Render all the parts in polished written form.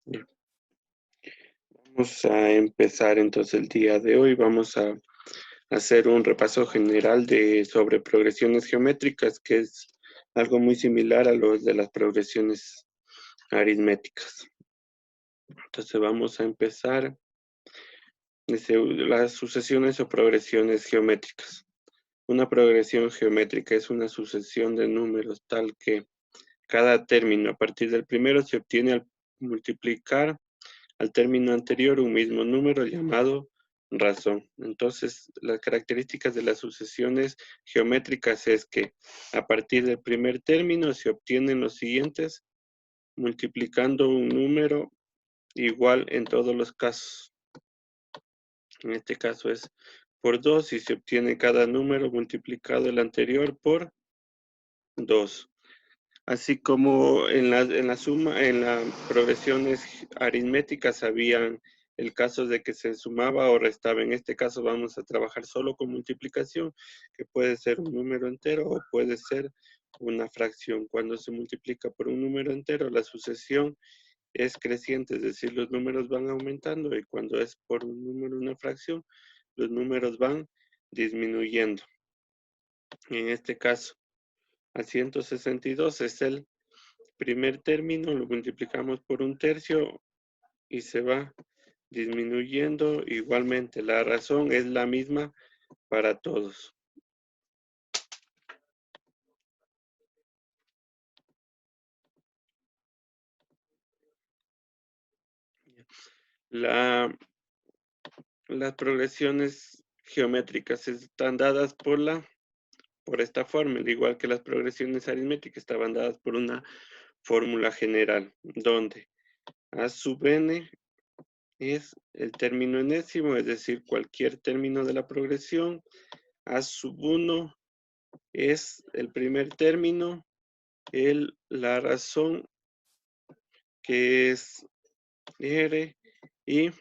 Ya. Vamos a empezar entonces el día de hoy. Vamos a hacer un repaso general sobre progresiones geométricas, que es algo muy similar a los de las progresiones aritméticas. Entonces vamos a empezar. Dice, las sucesiones o progresiones geométricas. Una progresión geométrica es una sucesión de números tal que cada término a partir del primero se obtiene al multiplicar al término anterior un mismo número llamado razón. Entonces, las características de las sucesiones geométricas es que a partir del primer término se obtienen los siguientes multiplicando un número igual en todos los casos. En este caso es por 2 y se obtiene cada número multiplicado el anterior por 2. Así como en la suma, en las progresiones aritméticas habían el caso de que se sumaba o restaba. En este caso vamos a trabajar solo con multiplicación, que puede ser un número entero o puede ser una fracción. Cuando se multiplica por un número entero, la sucesión es creciente, es decir, los números van aumentando, y cuando es por un número, una fracción, los números van disminuyendo. En este caso, a 162 es el primer término, lo multiplicamos por un tercio y se va disminuyendo igualmente. La razón es la misma para todos. La, las progresiones geométricas están dadas por esta fórmula, igual que las progresiones aritméticas estaban dadas por una fórmula general, donde A sub n es el término enésimo, es decir, cualquier término de la progresión. A sub 1 es el primer término, la razón que es R, y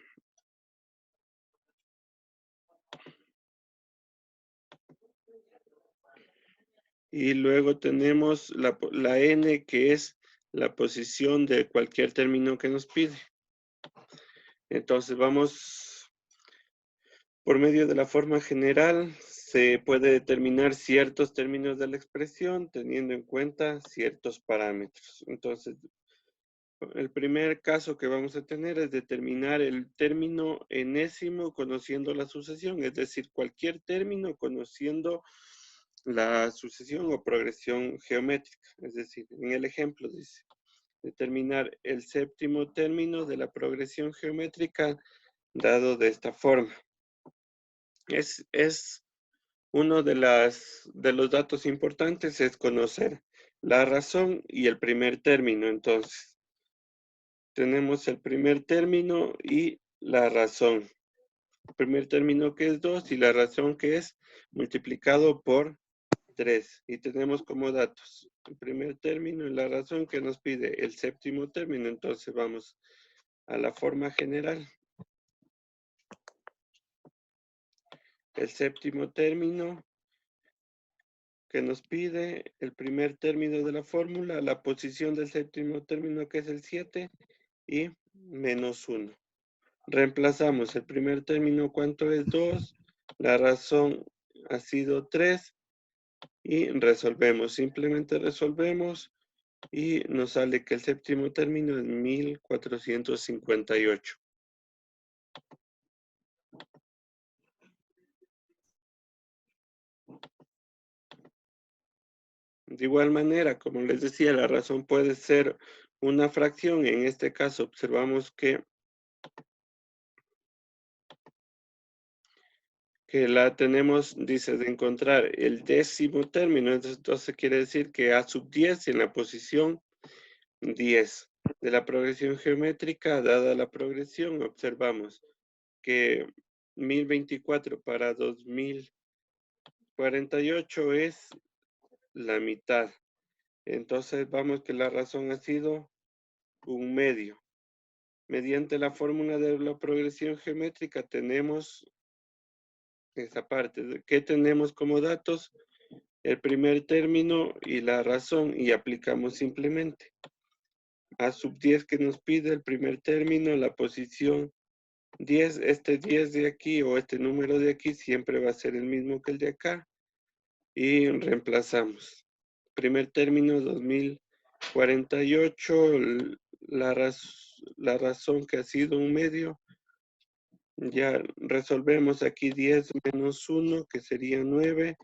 luego tenemos la N, que es la posición de cualquier término que nos pide. Entonces vamos por medio de la forma general, se puede determinar ciertos términos de la expresión teniendo en cuenta ciertos parámetros. Entonces, el primer caso que vamos a tener es determinar el término enésimo conociendo la sucesión, es decir, cualquier término conociendo la sucesión o progresión geométrica. Es decir, en el ejemplo dice, determinar el séptimo término de la progresión geométrica dado de esta forma. Es uno de los datos importantes es conocer la razón y el primer término. Entonces, tenemos el primer término y la razón. El primer término que es 2 y la razón que es multiplicado por 3. Y tenemos como datos el primer término y la razón que nos pide el séptimo término. Entonces vamos a la forma general. El séptimo término que nos pide el primer término de la fórmula, la posición del séptimo término que es el 7 y menos 1. Reemplazamos el primer término, ¿cuánto es? 2. La razón ha sido 3 y resolvemos. Simplemente resolvemos y nos sale que el séptimo término es 1458. De igual manera, como les decía, la razón puede ser una fracción. En este caso observamos que la tenemos, dice, de encontrar el décimo término. Entonces quiere decir que A sub 10 en la posición 10 de la progresión geométrica, dada la progresión, observamos que 1024 para 2048 es la mitad. Entonces vamos que la razón ha sido un medio. Mediante la fórmula de la progresión geométrica tenemos esa parte. ¿Qué tenemos como datos? El primer término y la razón, y aplicamos simplemente. A sub 10 que nos pide el primer término, la posición 10, este 10 de aquí o este número de aquí siempre va a ser el mismo que el de acá y reemplazamos. Primer término 2048, la razón que ha sido un medio, ya resolvemos aquí 10 menos 1 que sería 9,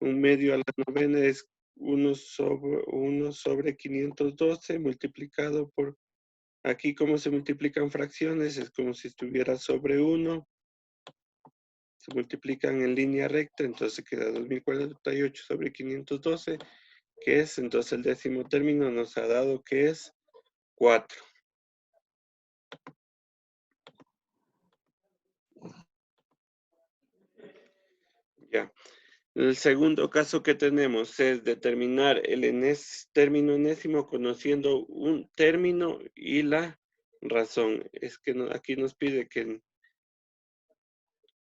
un medio a la novena es 1 sobre 512 multiplicado por, aquí como se multiplican fracciones, es como si estuviera sobre 1, se multiplican en línea recta, entonces queda 2048 sobre 512, que es, entonces el décimo término nos ha dado que es 4. Ya. El segundo caso que tenemos es determinar el término enésimo conociendo un término y la razón. Es que aquí nos pide que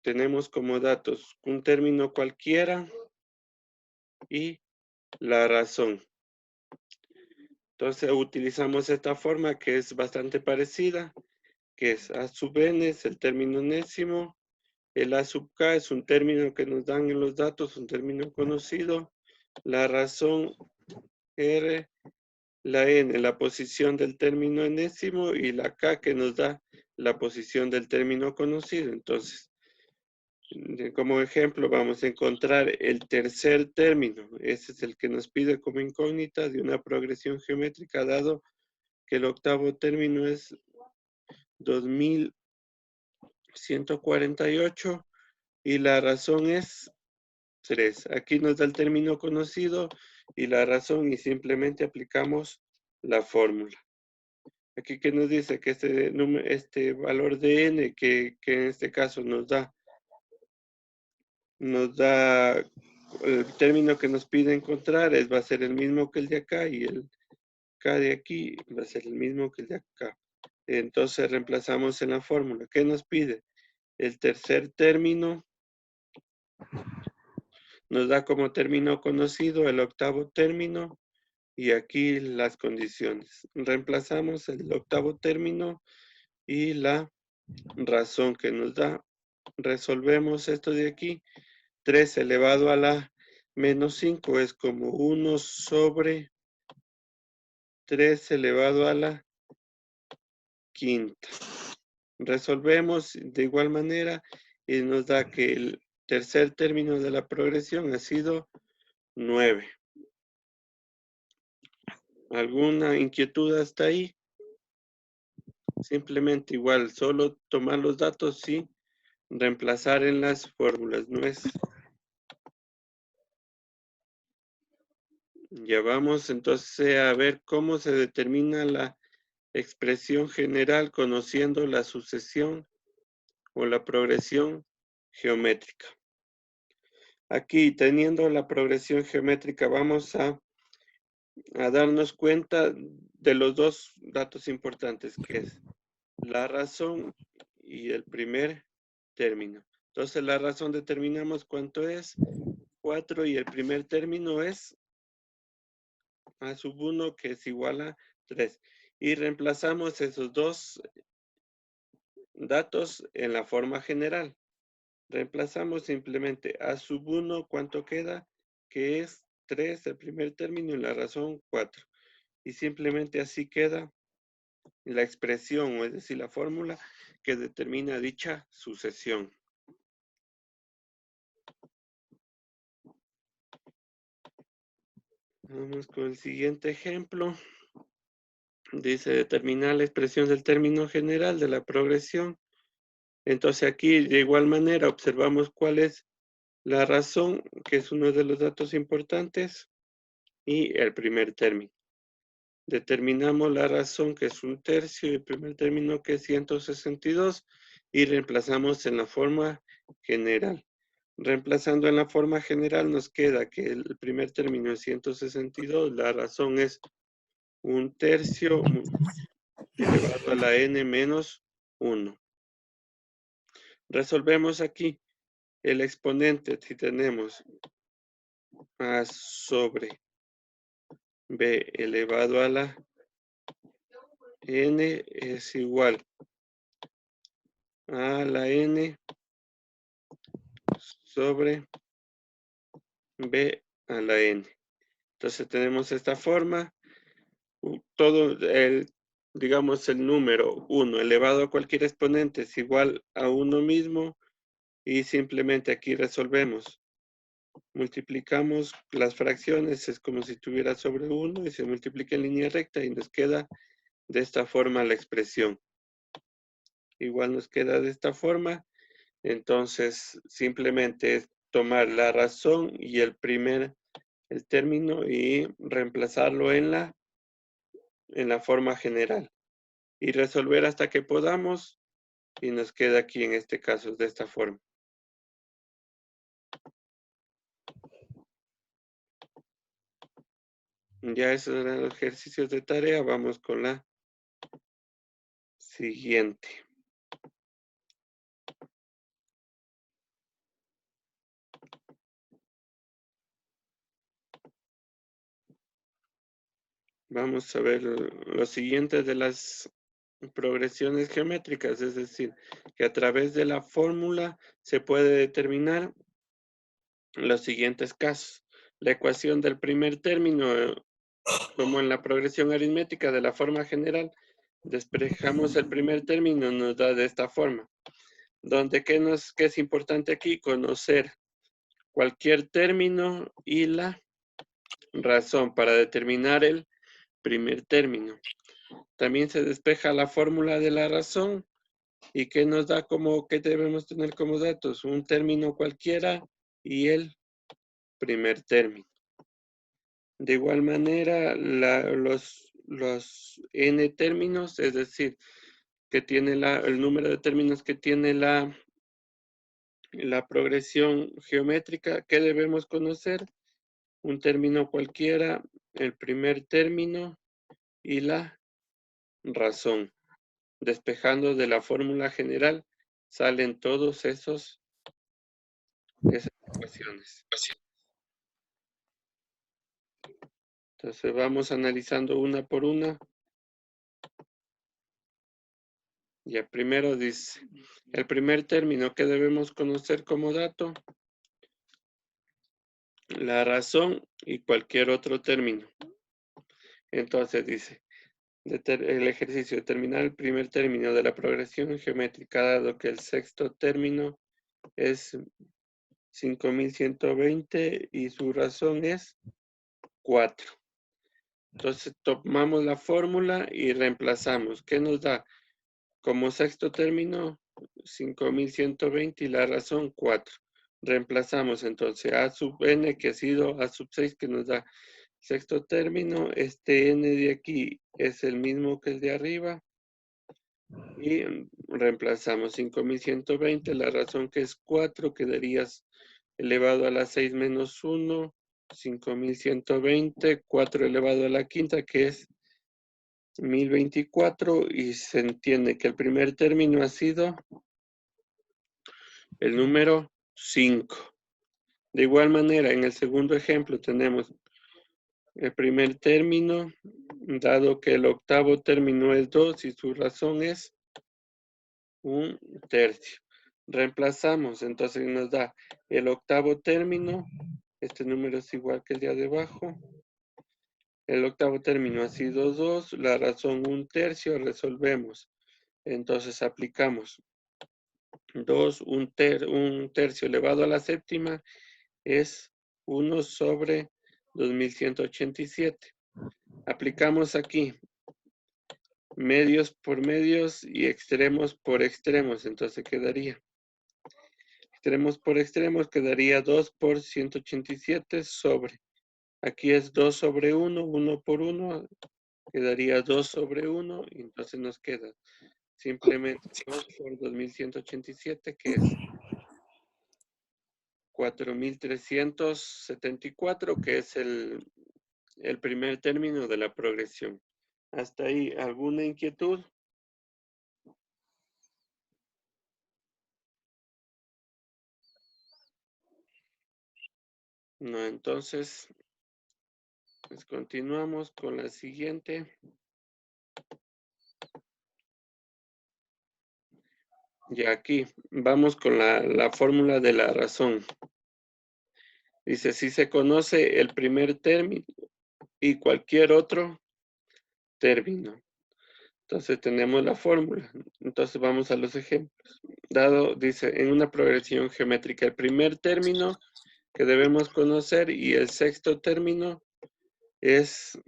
tenemos como datos un término cualquiera y la razón. Entonces utilizamos esta forma que es bastante parecida, que es A sub n es el término enésimo, el A sub k es un término que nos dan en los datos, un término conocido, la razón R, la n, la posición del término enésimo y la k que nos da la posición del término conocido. Entonces, como ejemplo, vamos a encontrar el tercer término. Ese es el que nos pide como incógnita de una progresión geométrica, dado que el octavo término es 2148 y la razón es 3. Aquí nos da el término conocido y la razón y simplemente aplicamos la fórmula. Aquí que nos dice que este valor de n que en este caso nos da el término que nos pide encontrar va a ser el mismo que el de acá y el k de aquí va a ser el mismo que el de acá. Entonces reemplazamos en la fórmula. ¿Qué nos pide? El tercer término nos da como término conocido el octavo término y aquí las condiciones. Reemplazamos el octavo término y la razón que nos da. Resolvemos esto de aquí. 3 elevado a la menos 5 es como 1 sobre 3 elevado a la quinta. Resolvemos de igual manera y nos da que el tercer término de la progresión ha sido 9. ¿Alguna inquietud hasta ahí? Simplemente igual, solo tomar los datos y reemplazar en las fórmulas, no es. Ya vamos entonces a ver cómo se determina la expresión general conociendo la sucesión o la progresión geométrica. Aquí, teniendo la progresión geométrica, vamos a darnos cuenta de los dos datos importantes, que es la razón y el primer término. Entonces, la razón determinamos cuánto es, 4, y el primer término es A sub 1, que es igual a 3. Y reemplazamos esos dos datos en la forma general. Reemplazamos simplemente A sub 1, ¿cuánto queda? Que es 3 el primer término y la razón 4. Y simplemente así queda la expresión, o es decir, la fórmula que determina dicha sucesión. Vamos con el siguiente ejemplo. Dice determinar la expresión del término general de la progresión. Entonces aquí de igual manera observamos cuál es la razón, que es uno de los datos importantes, y el primer término. Determinamos la razón, que es un tercio, y el primer término, que es 162, y reemplazamos en la forma general. Reemplazando en la forma general nos queda que el primer término es 162, la razón es un tercio elevado a la n menos 1. Resolvemos aquí el exponente si tenemos a sobre b elevado a la n es igual a la n sobre b a la n. Entonces tenemos esta forma, todo digamos el número 1 elevado a cualquier exponente es igual a 1 mismo y simplemente aquí resolvemos. Multiplicamos las fracciones, es como si tuviera sobre 1 y se multiplica en línea recta y nos queda de esta forma la expresión. Igual nos queda de esta forma, entonces simplemente es tomar la razón y el término y reemplazarlo en la forma general y resolver hasta que podamos y nos queda aquí en este caso de esta forma. Ya esos eran los ejercicios de tarea, vamos con la siguiente. Vamos a ver lo siguiente de las progresiones geométricas, es decir, que a través de la fórmula se puede determinar los siguientes casos. La ecuación del primer término, como en la progresión aritmética de la forma general, despejamos el primer término, nos da de esta forma. Donde, ¿qué es importante aquí? Conocer cualquier término y la razón para determinar el primer término. También se despeja la fórmula de la razón y que nos da ¿qué debemos tener como datos? Un término cualquiera y el primer término. De igual manera, los n términos, es decir, que tiene el número de términos que tiene la progresión geométrica, ¿qué debemos conocer? Un término cualquiera, el primer término y la razón. Despejando de la fórmula general, salen todos esas ecuaciones. Entonces vamos analizando una por una. Ya primero dice, el primer término que debemos conocer como dato, la razón y cualquier otro término. Entonces dice, el ejercicio, determinar el primer término de la progresión geométrica, dado que el sexto término es 5120 y su razón es 4. Entonces tomamos la fórmula y reemplazamos. ¿Qué nos da? Como sexto término, 5120 y la razón 4. Reemplazamos entonces a sub n, que ha sido a sub 6, que nos da sexto término. Este n de aquí es el mismo que el de arriba. Y reemplazamos 5120, la razón que es 4, quedaría elevado a la 6 menos 1, 5120, 4 elevado a la quinta, que es 1024, y se entiende que el primer término ha sido el número 5. De igual manera, en el segundo ejemplo tenemos el primer término, dado que el octavo término es 2 y su razón es 1/3. Reemplazamos, entonces nos da el octavo término, este número es igual que el de abajo. El octavo término ha sido 2, la razón 1/3, resolvemos. Entonces aplicamos 2, un tercio elevado a la séptima es 1 sobre 2187. Aplicamos aquí medios por medios y extremos por extremos, entonces quedaría extremos por extremos, quedaría 2 por 187 sobre, aquí es 2 sobre 1, 1 por 1, quedaría 2 sobre 1, y entonces nos queda simplemente 2 por 2187, que es 4374, que es el primer término de la progresión. Hasta ahí, ¿alguna inquietud? No, entonces, pues continuamos con la siguiente. Y aquí vamos con la fórmula de la razón. Dice, si se conoce el primer término y cualquier otro término. Entonces tenemos la fórmula. Entonces vamos a los ejemplos. Dado, dice, en una progresión geométrica, el primer término que debemos conocer y el sexto término es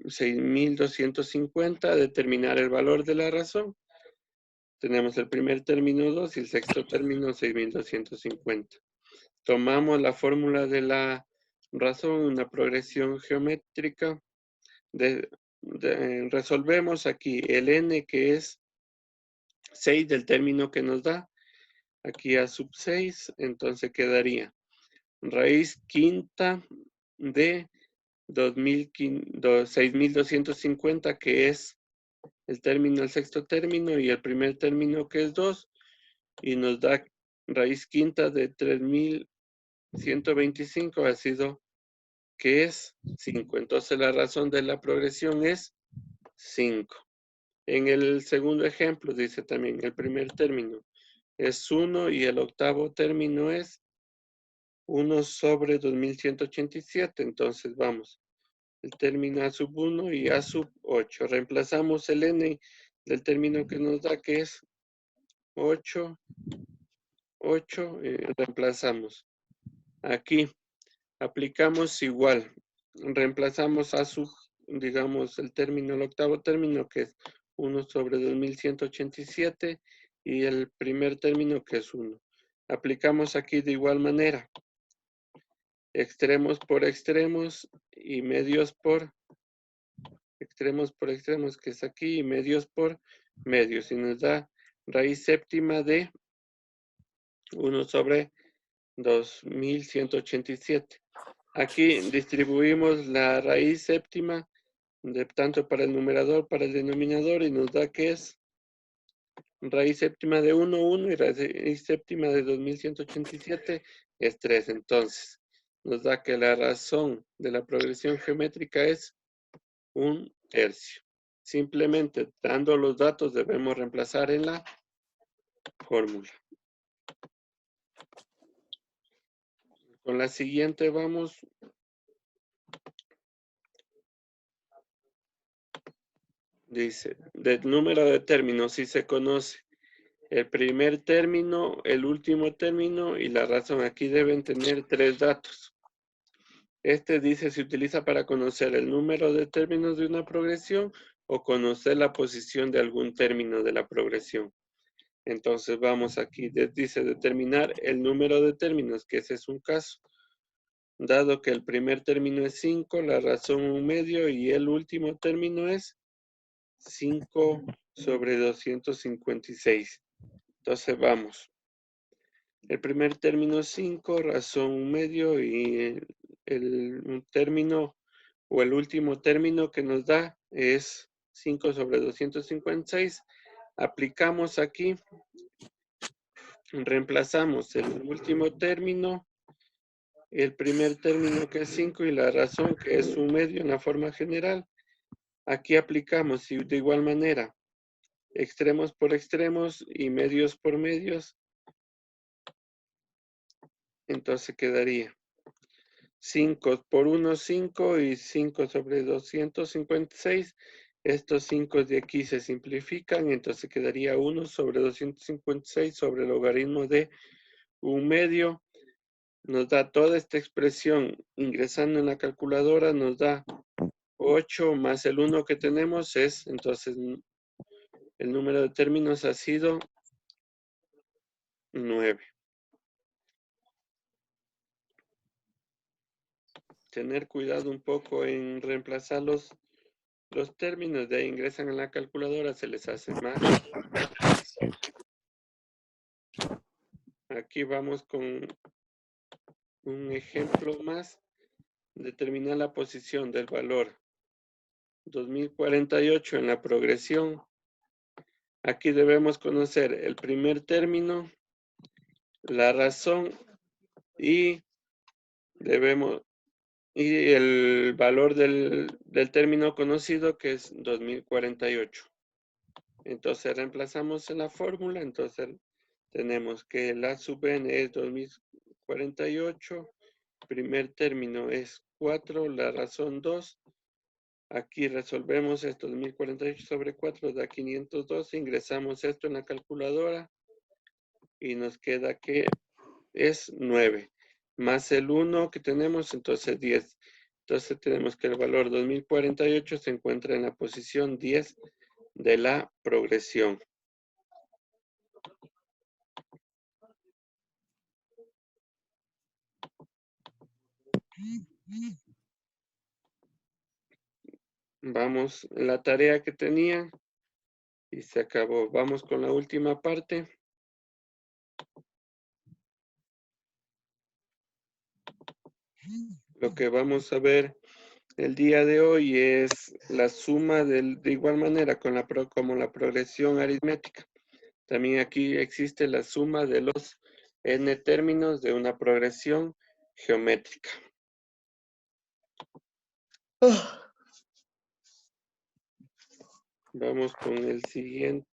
6.250, determinar el valor de la razón. Tenemos el primer término 2 y el sexto término 6.250. Tomamos la fórmula de la razón, una progresión geométrica. Resolvemos aquí el n, que es 6 del término que nos da. Aquí a sub 6, entonces quedaría raíz quinta de 6.250, que es el término, el sexto término, y el primer término, que es 2, y nos da raíz quinta de 3.125, ha sido, que es 5. Entonces la razón de la progresión es 5. En el segundo ejemplo dice también, el primer término es 1 y el octavo término es 1 sobre 2.187. Entonces vamos, el término a sub 1 y a sub 8. Reemplazamos el n del término que nos da, que es 8, 8, reemplazamos. Aquí aplicamos igual. Reemplazamos a sub, digamos, el término, el octavo término, que es 1 sobre 2.187, y el primer término, que es 1. Aplicamos aquí de igual manera. Extremos por extremos y medios por extremos, que es aquí, y medios por medios. Y nos da raíz séptima de 1 sobre 2.187. Aquí distribuimos la raíz séptima de tanto para el numerador, para el denominador, y nos da que es raíz séptima de 1, 1, y raíz séptima de 2.187 es 3. Entonces, nos da que la razón de la progresión geométrica es 1/3. Simplemente dando los datos debemos reemplazar en la fórmula. Con la siguiente vamos. Dice, del número de términos, si se conoce el primer término, el último término y la razón. Aquí deben tener 3 datos. Este dice, se utiliza para conocer el número de términos de una progresión o conocer la posición de algún término de la progresión. Entonces vamos aquí, dice determinar el número de términos, que ese es un caso. Dado que el primer término es 5, la razón 1/2 y el último término es 5 sobre 256. Entonces vamos. El primer término es 5, razón 1/2, y un término o el último término que nos da es 5 sobre 256. Aplicamos aquí, reemplazamos el último término, el primer término, que es 5, y la razón, que es 1/2 en la forma general. Aquí aplicamos de igual manera extremos por extremos y medios por medios. Entonces quedaría 5 por 1, 5, y 5 sobre 256. Estos 5 de aquí se simplifican, entonces quedaría 1 sobre 256 sobre el logaritmo de 1/2. Nos da toda esta expresión ingresando en la calculadora, nos da 8 más el 1 que tenemos es, entonces, el número de términos ha sido 9. Tener cuidado un poco en reemplazar los términos, de ahí ingresan en la calculadora, se les hace más. Aquí vamos con un ejemplo más. Determinar la posición del valor 2048 en la progresión. Aquí debemos conocer el primer término, la razón y el valor del término conocido, que es 2048. Entonces reemplazamos en la fórmula, entonces tenemos que la sub n es 2048, primer término es 4, la razón 2. Aquí resolvemos esto, 2048 sobre 4 da 502, ingresamos esto en la calculadora y nos queda que es 9, más el 1 que tenemos, entonces 10. Entonces tenemos que el valor 2048 se encuentra en la posición 10 de la progresión. Vamos, la tarea que tenía y se acabó. Vamos con la última parte. Lo que vamos a ver el día de hoy es la suma de igual manera como la progresión aritmética. También aquí existe la suma de los n términos de una progresión geométrica. Vamos con el siguiente.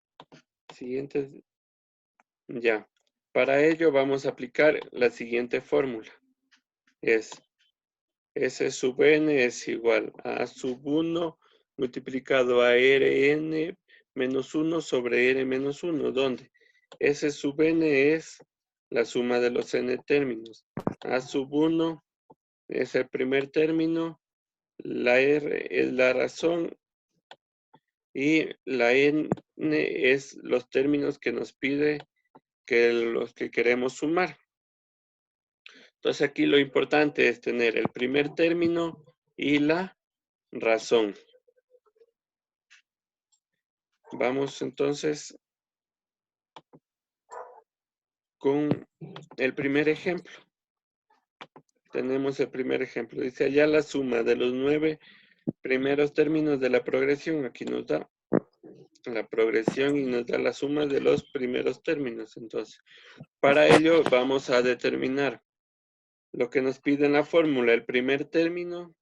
Ya. Para ello vamos a aplicar la siguiente fórmula. Es S sub n es igual a sub 1 multiplicado a Rn menos 1 sobre R menos 1, donde S sub n es la suma de los n términos. A sub 1 es el primer término, la R es la razón y la n es los términos que nos pide que los que queremos sumar. Entonces aquí lo importante es tener el primer término y la razón. Vamos entonces con el primer ejemplo. Tenemos el primer ejemplo. Dice allá la suma de los 9 primeros términos de la progresión. Aquí nos da la progresión y nos da la suma de los primeros términos. Entonces, para ello vamos a determinar lo que nos pide en la fórmula, el primer término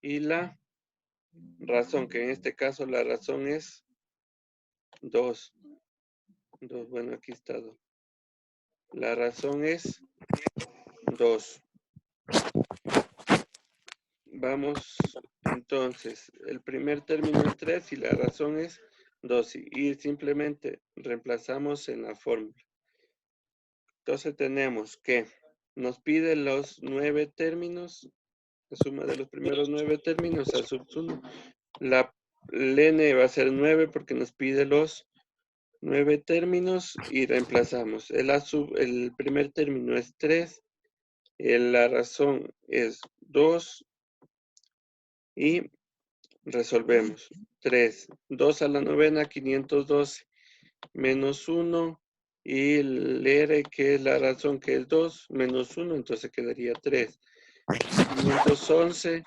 y la razón, que en este caso la razón es 2. Bueno, aquí está 2. La razón es 2. Vamos, entonces, el primer término es 3 y la razón es 2. Y simplemente reemplazamos en la fórmula. Entonces tenemos que nos pide los 9 términos, la suma de los primeros 9 términos a sub 1. La n va a ser 9 porque nos pide los 9 términos y reemplazamos. El primer término es 3, la razón es 2 y resolvemos. 3, 2 a la novena, 512, menos 1 y el R que es la razón que es 2, menos 1, entonces quedaría 3. 511,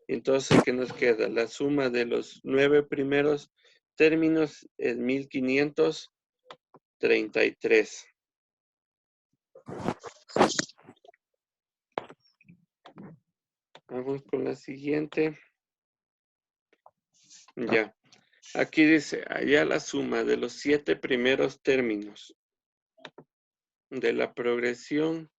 entonces ¿qué nos queda? La suma de los 9 primeros términos es 1533. Vamos con la siguiente. Ya. Aquí dice, allá la suma de los 7 primeros términos de la progresión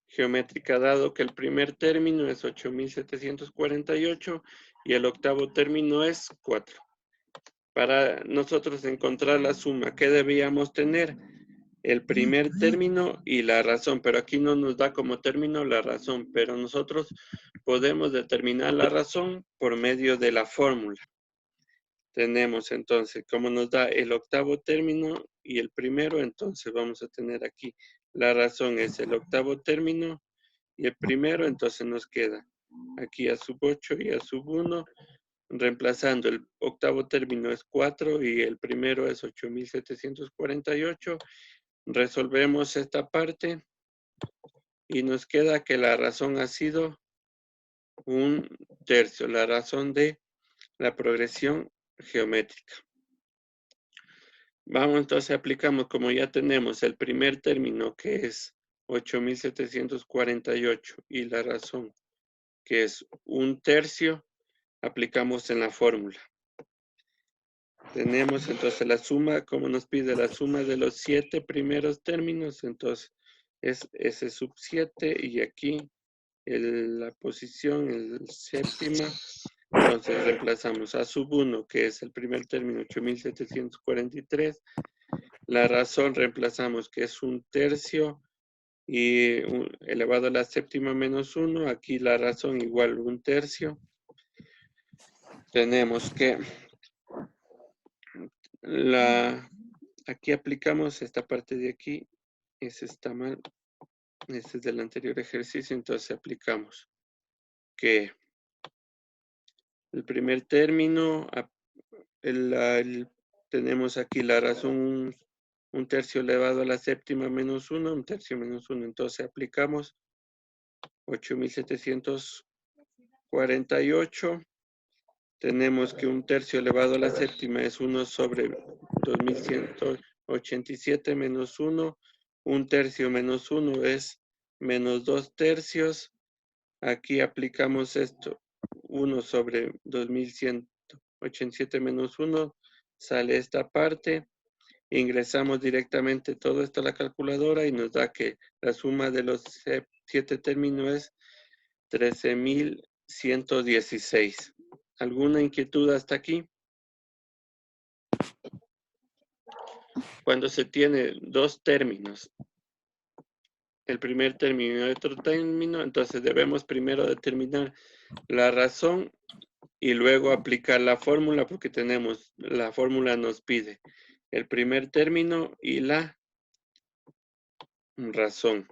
geométrica, dado que el primer término es 8748 y el octavo término es 4. Para nosotros encontrar la suma, ¿qué debíamos tener? El primer término y la razón, pero aquí no nos da como término la razón, pero nosotros podemos determinar la razón por medio de la fórmula. Tenemos entonces, como nos da el octavo término y el primero, entonces vamos a tener aquí la razón es el octavo término y el primero, entonces nos queda aquí a sub 8 y a sub 1, reemplazando el octavo término es 4 y el primero es 8748. Resolvemos esta parte y nos queda que la razón ha sido 1/3, la razón de la progresión geométrica. Vamos, entonces aplicamos, como ya tenemos el primer término que es 8748 y la razón que es 1/3, aplicamos en la fórmula. Tenemos entonces la suma, como nos pide la suma de los 7 primeros términos, entonces es S sub 7 y aquí la posición, el séptima, entonces reemplazamos A sub 1, que es el primer término, 8743, la razón reemplazamos que es un tercio y elevado a la séptima menos 1, aquí la razón igual un tercio. Tenemos que aquí aplicamos esta parte de aquí, ese está mal, este es del anterior ejercicio, entonces aplicamos que el primer término, tenemos aquí la razón un tercio elevado a la séptima menos 1, un tercio menos 1, entonces aplicamos 8748. Tenemos que un tercio elevado a la séptima es 1 sobre 2187 menos 1. Un tercio menos 1 es menos 2 tercios. Aquí aplicamos esto. 1 sobre 2187 menos 1. Sale esta parte. Ingresamos directamente todo esto a la calculadora y nos da que la suma de los 7 términos es 13.116. ¿Alguna inquietud hasta aquí? Cuando se tiene dos términos, el primer término y otro término, entonces debemos primero determinar la razón y luego aplicar la fórmula porque tenemos, la fórmula nos pide el primer término y la razón.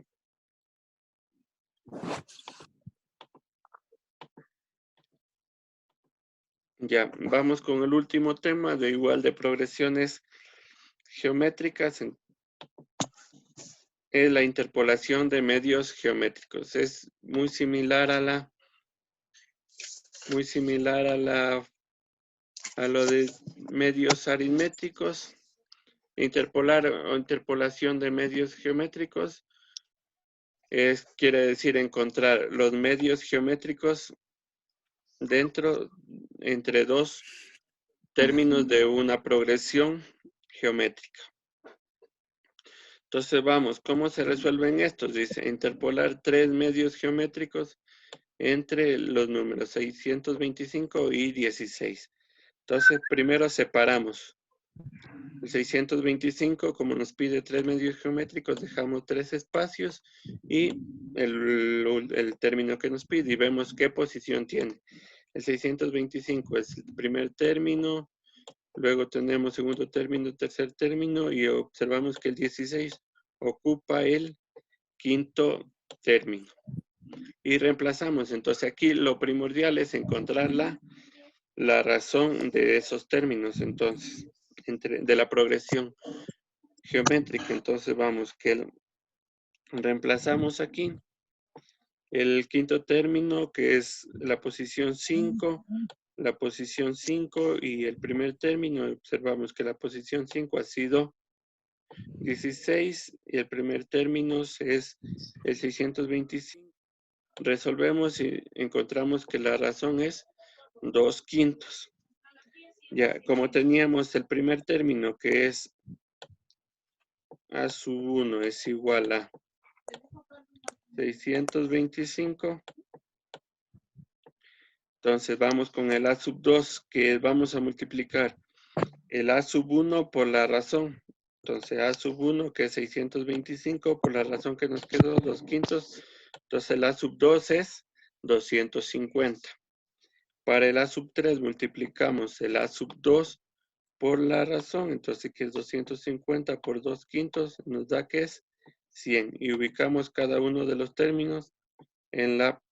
Ya, vamos con el último tema de igual de progresiones geométricas. Es la interpolación de medios geométricos. Es muy similar a lo de medios aritméticos. Interpolar o interpolación de medios geométricos quiere decir encontrar los medios geométricos entre dos términos de una progresión geométrica. Entonces vamos, ¿cómo se resuelven estos? Dice, interpolar tres medios geométricos entre los números 625 y 16. Entonces, primero separamos. El 625, como nos pide tres medios geométricos, dejamos tres espacios y el término que nos pide y vemos qué posición tiene. El 625 es el primer término, luego tenemos segundo término, tercer término y observamos que el 16 ocupa el quinto término. Y reemplazamos. Entonces aquí lo primordial es encontrar la razón de esos términos, entonces, de la progresión geométrica. Entonces vamos que reemplazamos aquí el quinto término, que es la posición 5 y el primer término, observamos que la posición 5 ha sido 16 y el primer término es el 625. Resolvemos y encontramos que la razón es 2/5. Ya, como teníamos el primer término que es A sub 1 es igual a 625. Entonces vamos con el A sub 2 que vamos a multiplicar el A sub 1 por la razón. Entonces A sub 1 que es 625 por la razón que nos quedó 2/5. Entonces el A sub 2 es 250. Para el A sub 3 multiplicamos el A sub 2 por la razón, entonces que es 250 por 2/5 nos da que es 100 y ubicamos cada uno de los términos en la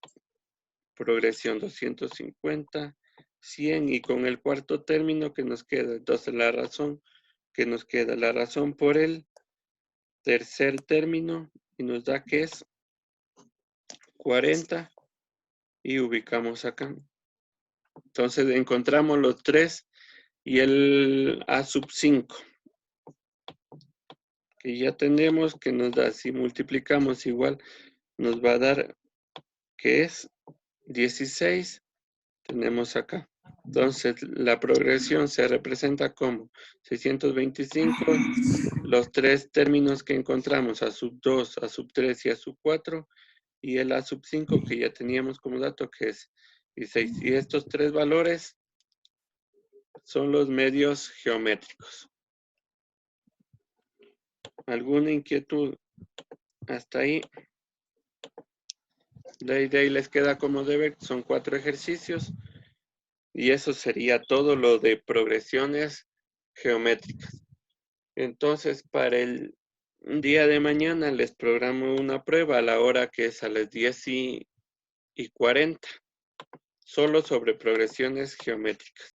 progresión 250, 100 y con el cuarto término que nos queda, entonces la razón que nos queda, la razón por el tercer término y nos da que es 40 y ubicamos acá. Entonces encontramos los 3 y el A sub 5. Que ya tenemos que nos da, si multiplicamos igual, nos va a dar que es 16, tenemos acá. Entonces, la progresión se representa como 625, los tres términos que encontramos, a sub 2, a sub 3 y a sub 4, y el a sub 5 que ya teníamos como dato que es 16. Y estos tres valores son los medios geométricos. ¿Alguna inquietud hasta ahí? De ahí les queda como deber, son 4 ejercicios. Y eso sería todo lo de progresiones geométricas. Entonces, para el día de mañana les programo una prueba a la hora que es a las 10:40, solo sobre progresiones geométricas.